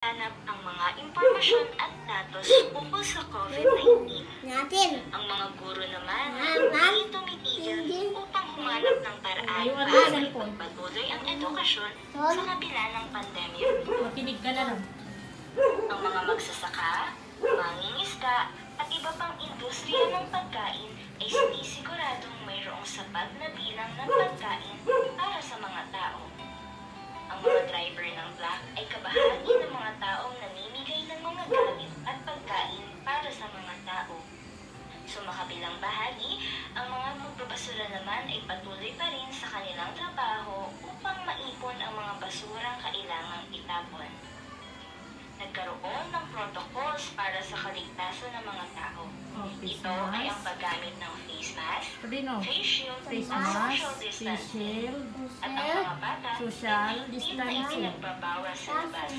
Hanap ang mga impormasyon at datos ukol sa COVID-19. Ang mga guro naman ay tumitigil upang humanap ng paraan para ipagpatuloy ang edukasyon sa kabila ng pandemya. Makinig ka na lang. Ang mga magsasaka, mangingisda, at iba pang industriya ng pagkain ay sinisiguradong mayroong sapat na bilang ng pagkain para sa mga tao. Ang mga driver ng black ay kabahagi ng mga taong namimigay ng mga gamit at pagkain para sa mga tao. Sa makabilang bahagi, ang mga magbabasura naman ay patuloy pa rin sa kanilang trabaho upang maipon ang mga basurang kailangang itapon. Nagkaroon ng protocols para sa kaligtasan ng mga tao. Ito ay ang paggamit ng face mask, face shield, social distancing, at ang mga bata social ay distancing. pinagbabawal sa labas.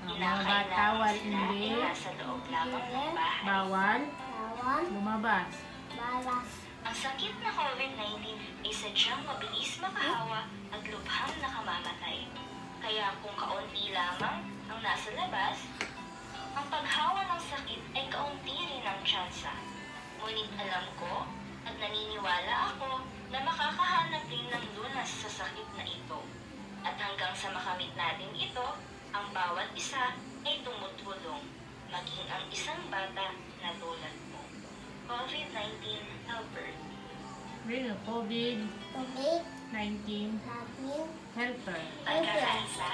Mga bata, hindi, nasa loob lamang ng bahay. bawal, lumabas. Ang sakit na COVID-19 ay sadyang mabilis makahawa at lubhang nakamamatay. Kaya kung kaunti lamang ang nasa labas, ang paghawa ng sakit ay kaunti rin ang tsansa. Ngunit alam ko at naniniwala ako na makakahanap din ng lunas sa sakit na ito. At hanggang sa makamit natin ito, ang bawat isa ay tumutulong, maging ang isang bata na tulad mo. COVID-19 Helper. Real COVID-19 helper. Pagkakaisa